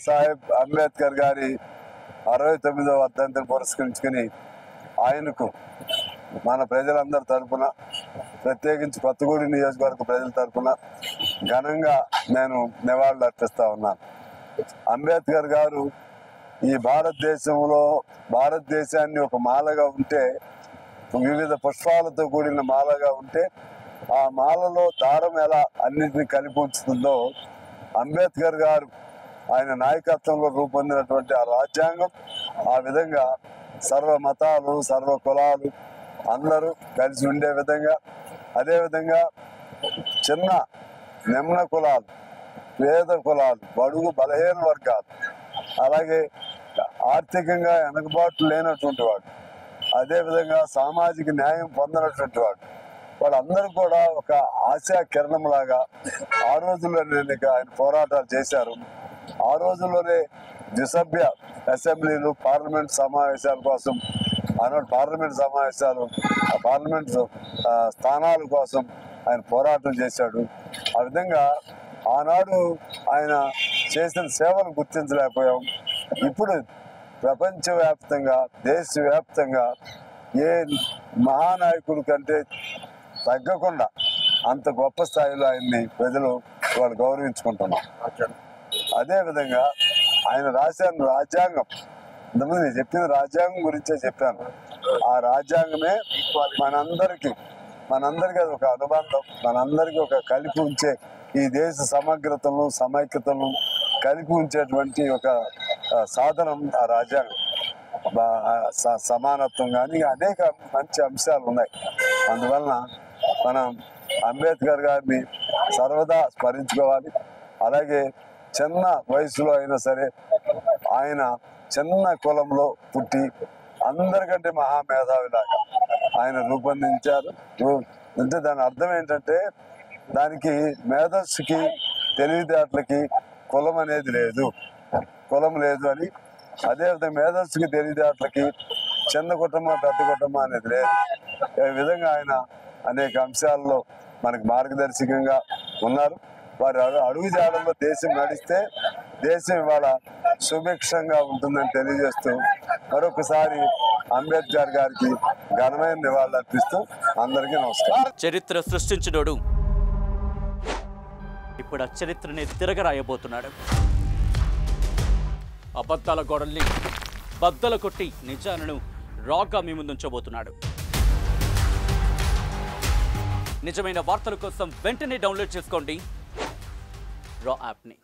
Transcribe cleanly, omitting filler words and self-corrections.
బాబాసాహెబ్ అంబేద్కర్ గారి 69వ వర్ధంతిని పురస్కరించుకుని ఆయనకు మన ప్రజలందరి తరఫున, ప్రత్యేకించి కొత్తగూడెం నియోజకవర్గ ప్రజల తరఫున ఘనంగా నేను నివాళులు అర్పిస్తా ఉన్నాను. అంబేద్కర్ గారు ఈ భారతదేశాన్ని ఒక మాలగా ఉంటే, వివిధ పుష్పాలతో కూడిన మాలగా ఉంటే, ఆ మాలలో దారం ఎలా అన్నింటినీ కలిపి ఉంచుతుందో, అంబేద్కర్ గారు ఆయన నాయకత్వంలో రూపొందినటువంటి ఆ రాజ్యాంగం ఆ విధంగా సర్వ మతాలు, సర్వ కులాలు అందరూ కలిసి ఉండే విధంగా, అదేవిధంగా చిన్న నిమ్న కులాలు, పేద కులాలు, బడుగు బలహీన వర్గాలు, అలాగే ఆర్థికంగా వెనుకబాటు లేనటువంటి వాడు, అదేవిధంగా సామాజిక న్యాయం పొందినటువంటి వాడు, వాళ్ళందరూ కూడా ఒక ఆశా కిరణంలాగా ఆ రోజుల్లోనే ఆయన పోరాటాలు చేశారు. ఆ రోజుల్లోనే ద్విసభ్య అసెంబ్లీలు, పార్లమెంట్ సమావేశాల కోసం, ఆనాడు పార్లమెంట్ సమావేశాలు, పార్లమెంట్ స్థానాల కోసం ఆయన పోరాటం చేశాడు. ఆ విధంగా ఆనాడు ఆయన చేసిన సేవలు గుర్తించలేకపోయాం. ఇప్పుడు ప్రపంచవ్యాప్తంగా, దేశవ్యాప్తంగా ఏ మహానాయకుడి కంటే తగ్గకుండా అంత గొప్ప స్థాయిలో ఆయన్ని ప్రజలు వాళ్ళు గౌరవించుకుంటున్నాం. అదేవిధంగా ఆయన రాసిన రాజ్యాంగం, ఇంతకుముందు నేను చెప్పిన రాజ్యాంగం గురించే చెప్పాను. ఆ రాజ్యాంగమే మనందరికీ అది ఒక అనుబంధం, మనందరికీ ఒక కలిపి ఉంచే, ఈ దేశ సమగ్రతను, సమైక్యతను కలిపి ఉంచేటువంటి ఒక సాధనం ఆ రాజ్యాంగం. సమానత్వం కానీ అనేక మంచి అంశాలు ఉన్నాయి. అందువలన మనం అంబేద్కర్ గారిని సర్వదా స్మరించుకోవాలి. అలాగే చిన్న వయసులో అయినా సరే ఆయన చిన్న కులంలో పుట్టి అందరికంటే మహామేధావిలాగా ఆయన రూపొందించారు. అంటే దాని అర్థం ఏంటంటే, దానికి మేధస్సుకి, తెలివితేటలకి కులం అనేది లేదు, కులం లేదు అని. అదేవిధంగా మేధస్సుకి, తెలివితేటలకి చిన్న కుటుంబం, పెద్ద కుటుంబం అనేది లేదు. ఈ విధంగా ఆయన అనేక అంశాల్లో మనకు మార్గదర్శకంగా ఉన్నారు. వారి అడుగు జాడల్లో దేశం నడిస్తే దేశం ఇవాళ సుభిక్షంగా ఉంటుందని తెలియజేస్తూ మరొకసారి అంబేద్కర్ గారికి ఘనమైన నివాళులు అర్పిస్తూ అందరికీ నమస్కారం. చరిత్ర సృష్టించినోడు ఇప్పుడు ఆ చరిత్రని తిరగరాయబోతున్నాడు. అబద్ధాల గోడల్ని బద్దలు కొట్టి నిజాలను రాగా మీ ముందుంచబోతున్నాడు. నిజమైన వార్తల కోసం వెంటనే డౌన్లోడ్ చేసుకోండి రా యాప్ని.